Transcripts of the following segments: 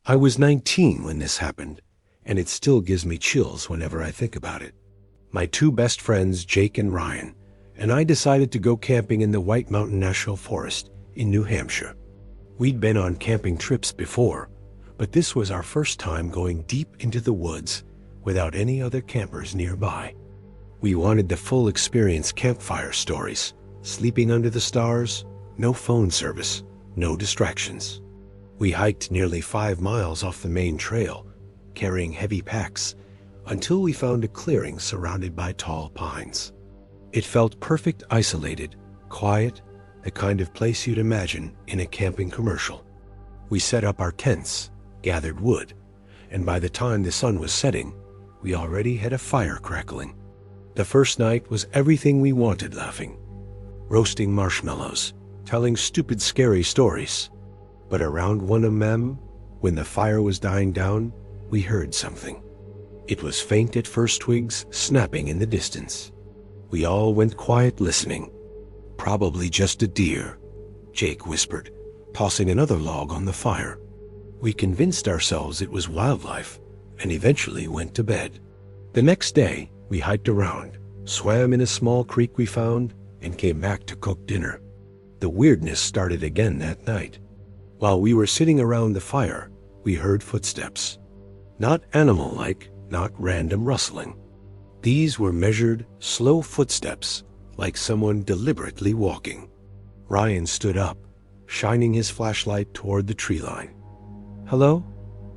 I was 19 when this happened, and it still gives me chills whenever I think about it. My two best friends, Jake and Ryan, and I decided to go camping in the White Mountain National Forest in New Hampshire. We'd been on camping trips before, but this was our first time going deep into the woods without any other campers nearby. We wanted the full experience: campfire stories, sleeping under the stars, no phone service, no distractions. We hiked nearly 5 miles off the main trail, carrying heavy packs, until we found a clearing surrounded by tall pines. It felt perfect, isolated, quiet, the kind of place you'd imagine in a camping commercial. We set up our tents, gathered wood, and by the time the sun was setting, we already had a fire crackling. The first night was everything we wanted: laughing, roasting marshmallows, telling stupid, scary stories. But around 1 a.m., when the fire was dying down, we heard something. It was faint at first, twigs snapping in the distance. We all went quiet, listening. "Probably just a deer," Jake whispered, tossing another log on the fire. We convinced ourselves it was wildlife and eventually went to bed. The next day, we hiked around, swam in a small creek we found, and came back to cook dinner. The weirdness started again that night. While we were sitting around the fire, we heard footsteps. Not animal-like, not random rustling. These were measured, slow footsteps, like someone deliberately walking. Ryan stood up, shining his flashlight toward the tree line. "Hello?"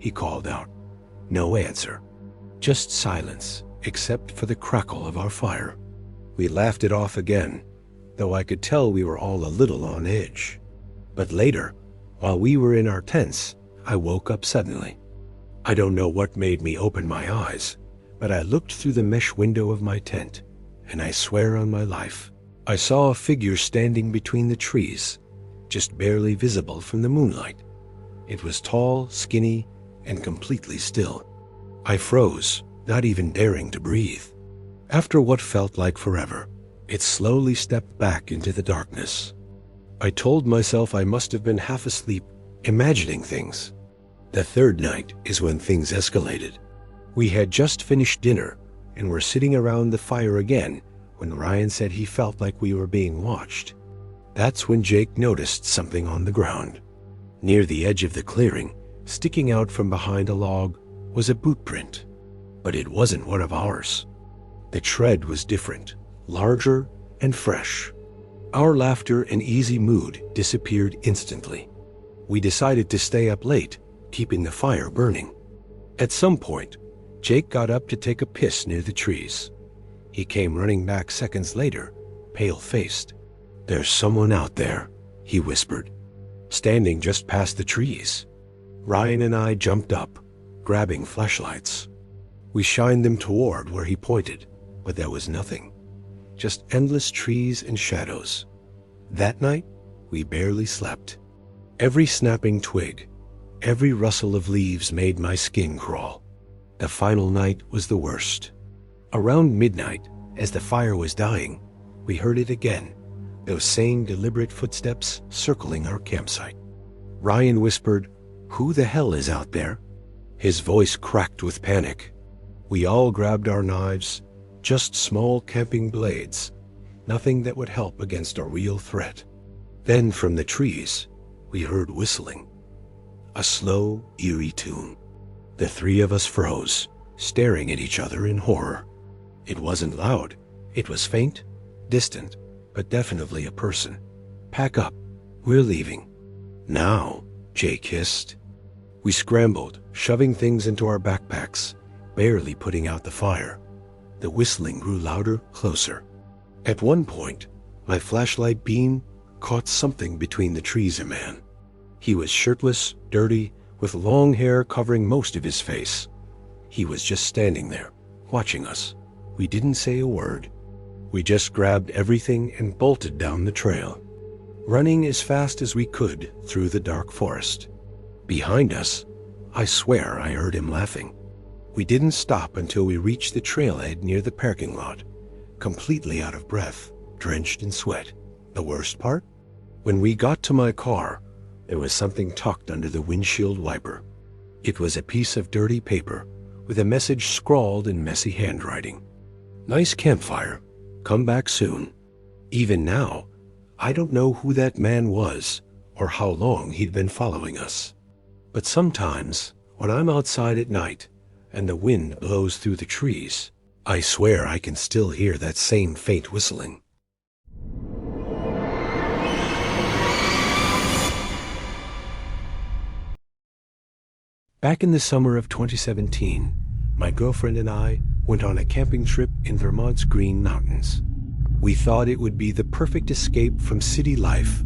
he called out. No answer. Just silence, except for the crackle of our fire. We laughed it off again, though I could tell we were all a little on edge. But later, while we were in our tents, I woke up suddenly. I don't know what made me open my eyes, but I looked through the mesh window of my tent, and I swear on my life, I saw a figure standing between the trees, just barely visible from the moonlight. It was tall, skinny, and completely still. I froze, not even daring to breathe. After what felt like forever, it slowly stepped back into the darkness. I told myself I must have been half asleep, imagining things. The third night is when things escalated. We had just finished dinner and were sitting around the fire again when Ryan said he felt like we were being watched. That's when Jake noticed something on the ground. Near the edge of the clearing, sticking out from behind a log, was a boot print. But it wasn't one of ours. The tread was different, larger and fresh. Our laughter and easy mood disappeared instantly. We decided to stay up late, keeping the fire burning. At some point, Jake got up to take a piss near the trees. He came running back seconds later, pale-faced. "There's someone out there," he whispered, standing just past the trees. Ryan and I jumped up, grabbing flashlights. We shined them toward where he pointed, but there was nothing. Just endless trees and shadows. That night, we barely slept. Every snapping twig, every rustle of leaves made my skin crawl. The final night was the worst. Around midnight, as the fire was dying, we heard it again, those same deliberate footsteps circling our campsite. Ryan whispered, "Who the hell is out there?" His voice cracked with panic. We all grabbed our knives, just small camping blades, nothing that would help against a real threat. Then from the trees, we heard whistling. A slow, eerie tune. The three of us froze, staring at each other in horror. It wasn't loud. It was faint, distant, but definitely a person. "Pack up. We're leaving." "Now," Jake hissed. We scrambled, shoving things into our backpacks, barely putting out the fire. The whistling grew louder, closer. At one point, my flashlight beam caught something between the trees. A man. He was shirtless, dirty, with long hair covering most of his face. He was just standing there, watching us. We didn't say a word. We just grabbed everything and bolted down the trail, running as fast as we could through the dark forest. Behind us, I swear I heard him laughing. We didn't stop until we reached the trailhead near the parking lot, completely out of breath, drenched in sweat. The worst part? When we got to my car, there was something tucked under the windshield wiper. It was a piece of dirty paper with a message scrawled in messy handwriting. "Nice campfire. Come back soon." Even now, I don't know who that man was or how long he'd been following us. But sometimes, when I'm outside at night and the wind blows through the trees, I swear I can still hear that same faint whistling. Back in the summer of 2017, my girlfriend and I went on a camping trip in Vermont's Green Mountains. We thought it would be the perfect escape from city life,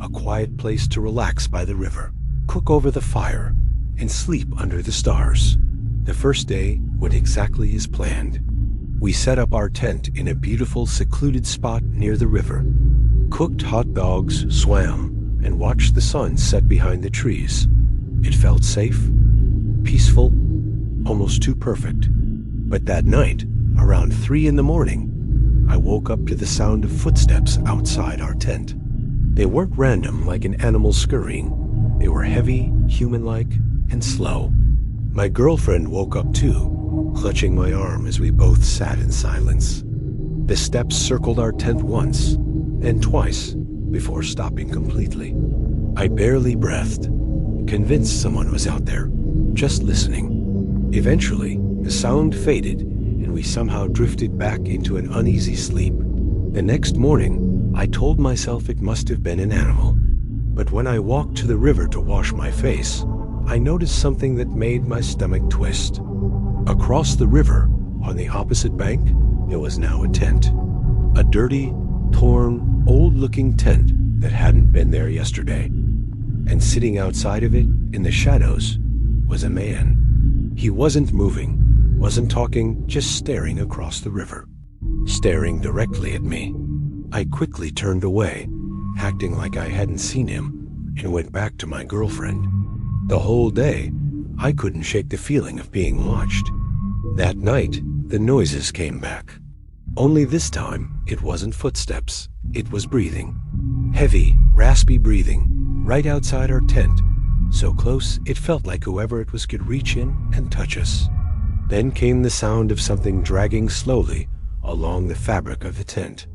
a quiet place to relax by the river, cook over the fire, and sleep under the stars. The first day went exactly as planned. We set up our tent in a beautiful, secluded spot near the river, cooked hot dogs, swam, and watched the sun set behind the trees. It felt safe, peaceful, almost too perfect. But that night, around 3 in the morning, I woke up to the sound of footsteps outside our tent. They weren't random like an animal scurrying. They were heavy, human-like, and slow. My girlfriend woke up too, clutching my arm as we both sat in silence. The steps circled our tent once, then twice, before stopping completely. I barely breathed, convinced someone was out there, just listening. Eventually, the sound faded, and we somehow drifted back into an uneasy sleep. The next morning, I told myself it must have been an animal. But when I walked to the river to wash my face, I noticed something that made my stomach twist. Across the river, on the opposite bank, there was now a tent. A dirty, torn, old-looking tent that hadn't been there yesterday. And sitting outside of it, in the shadows, was a man. He wasn't moving, wasn't talking, just staring across the river. Staring directly at me. I quickly turned away, acting like I hadn't seen him, and went back to my girlfriend. The whole day, I couldn't shake the feeling of being watched. That night, the noises came back. Only this time, it wasn't footsteps, it was breathing. Heavy, raspy breathing, right outside our tent, so close it felt like whoever it was could reach in and touch us. Then came the sound of something dragging slowly along the fabric of the tent.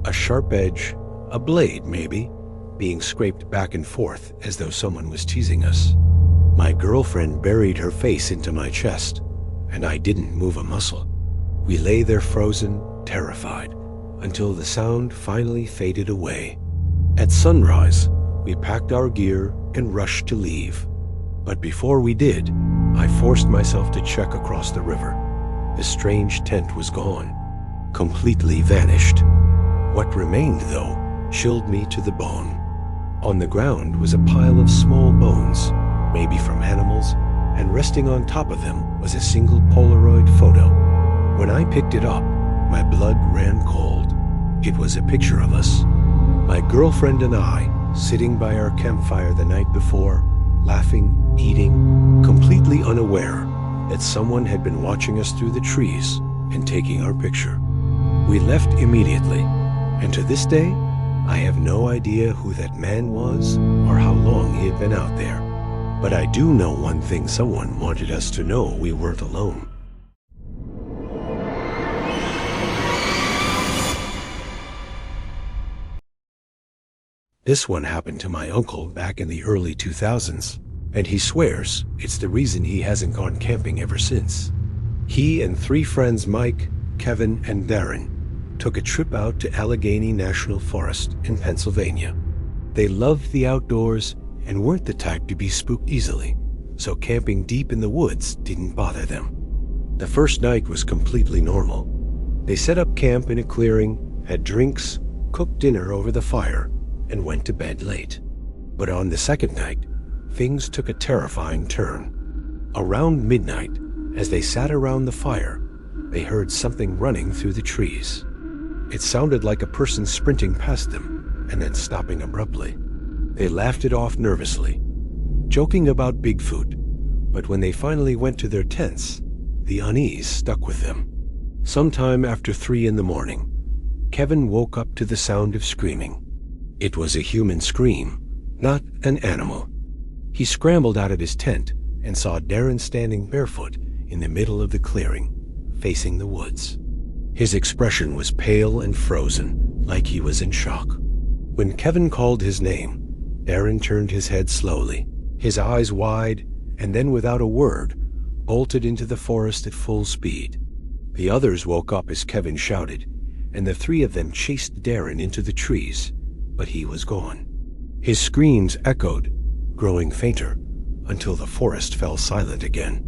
A sharp edge, a blade maybe, being scraped back and forth as though someone was teasing us. My girlfriend buried her face into my chest, and I didn't move a muscle. We lay there frozen, terrified, until the sound finally faded away. At sunrise, we packed our gear and rushed to leave. But before we did, I forced myself to check across the river. The strange tent was gone, completely vanished. What remained, though, chilled me to the bone. On the ground was a pile of small bones, maybe from animals, and resting on top of them was a single Polaroid photo. When I picked it up, my blood ran cold. It was a picture of us. My girlfriend and I, sitting by our campfire the night before, laughing, eating, completely unaware that someone had been watching us through the trees and taking our picture. We left immediately, and to this day, I have no idea who that man was or how long he had been out there. But I do know one thing: someone wanted us to know we weren't alone. This one happened to my uncle back in the early 2000s, and he swears it's the reason he hasn't gone camping ever since. He and 3 friends, Mike, Kevin, and Darren, took a trip out to Allegheny National Forest in Pennsylvania. They loved the outdoors and weren't the type to be spooked easily, so camping deep in the woods didn't bother them. The first night was completely normal. They set up camp in a clearing, had drinks, cooked dinner over the fire, and went to bed late. But on the second night, things took a terrifying turn. Around midnight, as they sat around the fire, they heard something running through the trees. It sounded like a person sprinting past them and then stopping abruptly. They laughed it off nervously, joking about Bigfoot, but when they finally went to their tents, the unease stuck with them. Sometime after 3 in the morning, Kevin woke up to the sound of screaming. It was a human scream, not an animal. He scrambled out of his tent and saw Darren standing barefoot in the middle of the clearing, facing the woods. His expression was pale and frozen, like he was in shock. When Kevin called his name, Darren turned his head slowly, his eyes wide, and then without a word, bolted into the forest at full speed. The others woke up as Kevin shouted, and the three of them chased Darren into the trees, but he was gone. His screams echoed, growing fainter, until the forest fell silent again.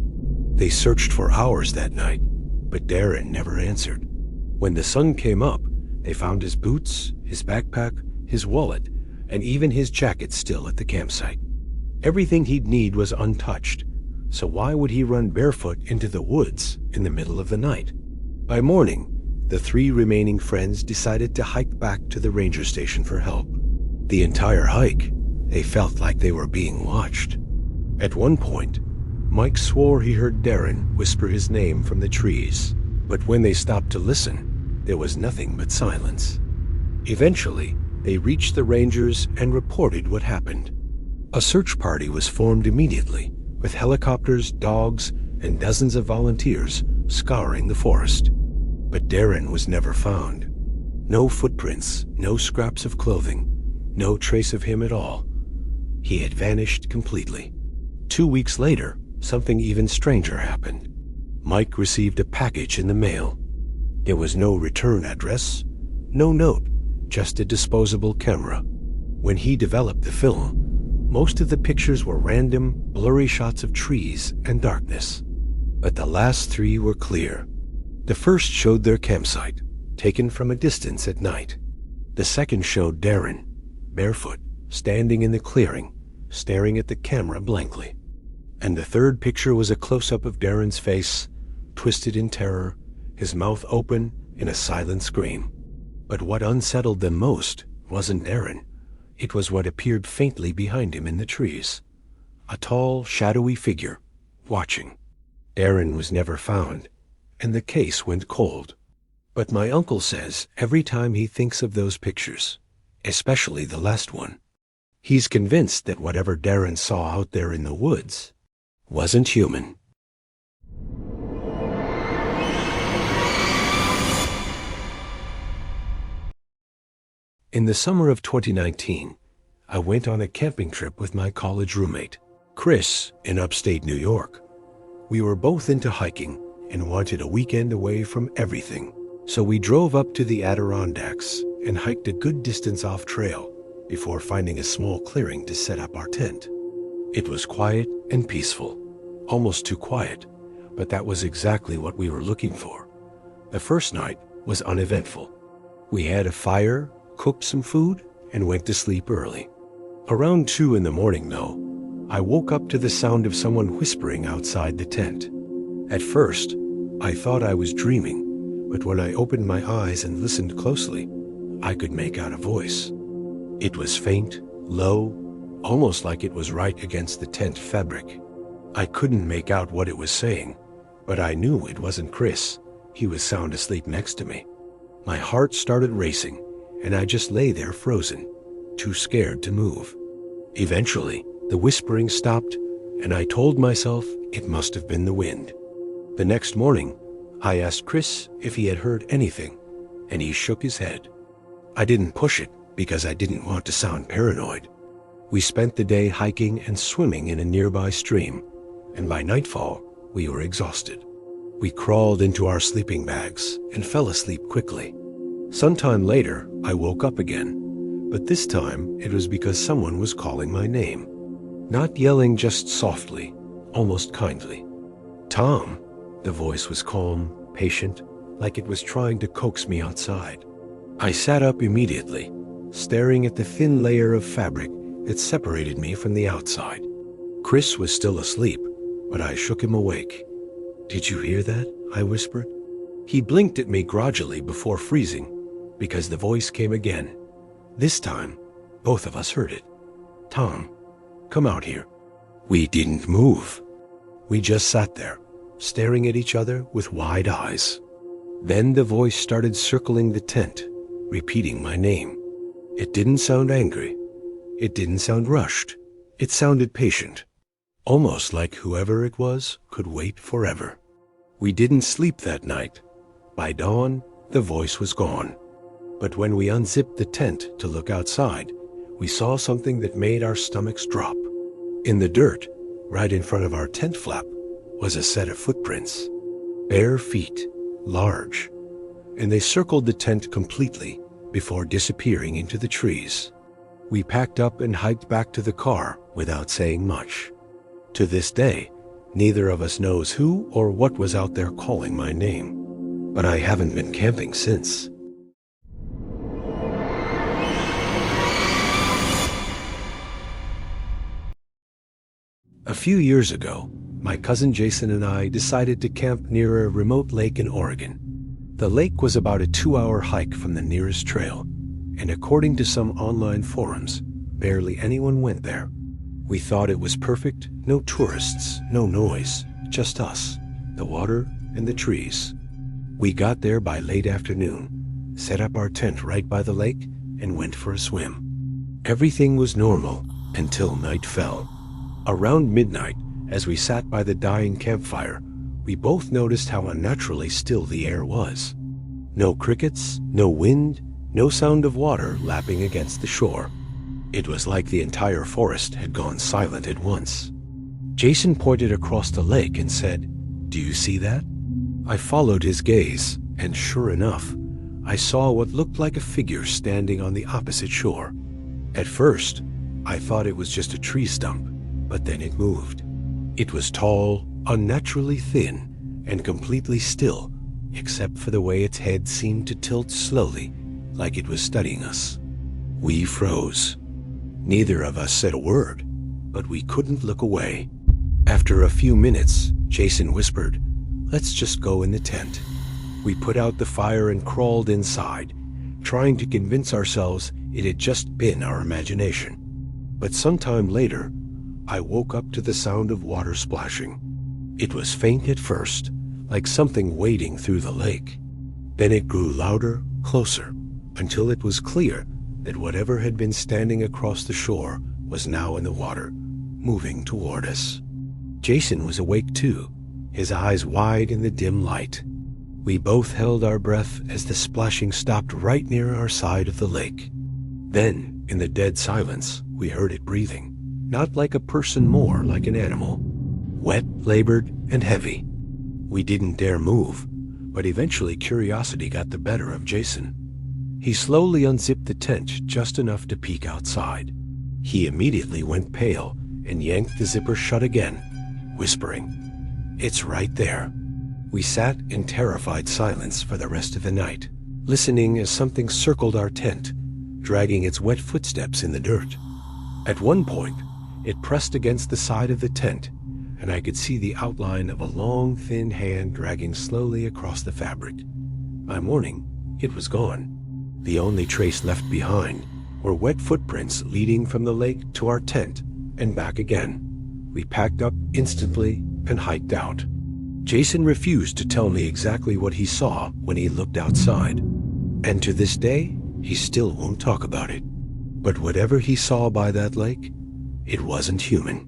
They searched for hours that night, but Darren never answered. When the sun came up, they found his boots, his backpack, his wallet, and even his jacket still at the campsite. Everything he'd need was untouched, so why would he run barefoot into the woods in the middle of the night? By morning, the three remaining friends decided to hike back to the ranger station for help. The entire hike, they felt like they were being watched. At one point, Mike swore he heard Darren whisper his name from the trees, but when they stopped to listen, there was nothing but silence. Eventually, they reached the rangers and reported what happened. A search party was formed immediately, with helicopters, dogs, and dozens of volunteers scouring the forest. But Darren was never found. No footprints, no scraps of clothing, no trace of him at all. He had vanished completely. 2 weeks later, something even stranger happened. Mike received a package in the mail. There was no return address, no note, just a disposable camera. When he developed the film, most of the pictures were random, blurry shots of trees and darkness. But the last three were clear. The first showed their campsite, taken from a distance at night. The second showed Darren, barefoot, standing in the clearing, staring at the camera blankly. And the third picture was a close-up of Darren's face, twisted in terror, his mouth open in a silent scream. But what unsettled them most wasn't Darren. It was what appeared faintly behind him in the trees. A tall, shadowy figure, watching. Darren was never found, and the case went cold. But my uncle says every time he thinks of those pictures, especially the last one, he's convinced that whatever Darren saw out there in the woods wasn't human. In the summer of 2019, I went on a camping trip with my college roommate, Chris, in upstate New York. We were both into hiking and wanted a weekend away from everything, so we drove up to the Adirondacks and hiked a good distance off trail before finding a small clearing to set up our tent. It was quiet and peaceful, almost too quiet, but that was exactly what we were looking for. The first night was uneventful. We had a fire, cooked some food, and went to sleep early. Around 2 in the morning, though, I woke up to the sound of someone whispering outside the tent. At first, I thought I was dreaming, but when I opened my eyes and listened closely, I could make out a voice. It was faint, low, almost like it was right against the tent fabric. I couldn't make out what it was saying, but I knew it wasn't Chris. He was sound asleep next to me. My heart started racing, and I just lay there frozen, too scared to move. Eventually, the whispering stopped, and I told myself it must have been the wind. The next morning, I asked Chris if he had heard anything, and he shook his head. I didn't push it because I didn't want to sound paranoid. We spent the day hiking and swimming in a nearby stream, and by nightfall, we were exhausted. We crawled into our sleeping bags and fell asleep quickly. Sometime later, I woke up again, but this time it was because someone was calling my name. Not yelling, just softly, almost kindly. "Tom." The voice was calm, patient, like it was trying to coax me outside. I sat up immediately, staring at the thin layer of fabric that separated me from the outside. Chris was still asleep, but I shook him awake. "Did you hear that?" I whispered. He blinked at me grudgingly before freezing, because the voice came again. This time, both of us heard it. "Tom, come out here." We didn't move. We just sat there, staring at each other with wide eyes. Then the voice started circling the tent, repeating my name. It didn't sound angry. It didn't sound rushed. It sounded patient. almost like whoever it was could wait forever. We didn't sleep that night. By dawn, the voice was gone. But when we unzipped the tent to look outside, we saw something that made our stomachs drop. In the dirt, right in front of our tent flap, was a set of footprints. Bare feet, large, and they circled the tent completely before disappearing into the trees. We packed up and hiked back to the car without saying much. To this day, neither of us knows who or what was out there calling my name, but I haven't been camping since. A few years ago, my cousin Jason and I decided to camp near a remote lake in Oregon. The lake was about a 2-hour hike from the nearest trail, and according to some online forums, barely anyone went there. We thought it was perfect, no tourists, no noise, just us, the water, and the trees. We got there by late afternoon, set up our tent right by the lake, and went for a swim. Everything was normal until night fell. Around midnight, as we sat by the dying campfire, we both noticed how unnaturally still the air was. No crickets, no wind, no sound of water lapping against the shore. It was like the entire forest had gone silent at once. Jason pointed across the lake and said, "Do you see that?" I followed his gaze, and sure enough, I saw what looked like a figure standing on the opposite shore. At first, I thought it was just a tree stump, but then it moved. It was tall, unnaturally thin, and completely still, except for the way its head seemed to tilt slowly, like it was studying us. We froze. Neither of us said a word, but we couldn't look away. After a few minutes, Jason whispered, "Let's just go in the tent." We put out the fire and crawled inside, trying to convince ourselves it had just been our imagination. But sometime later, I woke up to the sound of water splashing. It was faint at first, like something wading through the lake. Then it grew louder, closer, until it was clear that whatever had been standing across the shore was now in the water, moving toward us. Jason was awake too, his eyes wide in the dim light. We both held our breath as the splashing stopped right near our side of the lake. Then, in the dead silence, we heard it breathing. Not like a person, more like an animal. Wet, labored, and heavy. We didn't dare move, but eventually curiosity got the better of Jason. He slowly unzipped the tent just enough to peek outside. He immediately went pale and yanked the zipper shut again, whispering, "It's right there." We sat in terrified silence for the rest of the night, listening as something circled our tent, dragging its wet footsteps in the dirt. At one point, it pressed against the side of the tent, and I could see the outline of a long, thin hand dragging slowly across the fabric. By morning, it was gone. The only trace left behind were wet footprints leading from the lake to our tent and back again. We packed up instantly and hiked out. Jason refused to tell me exactly what he saw when he looked outside, and to this day, he still won't talk about it. But whatever he saw by that lake, it wasn't human.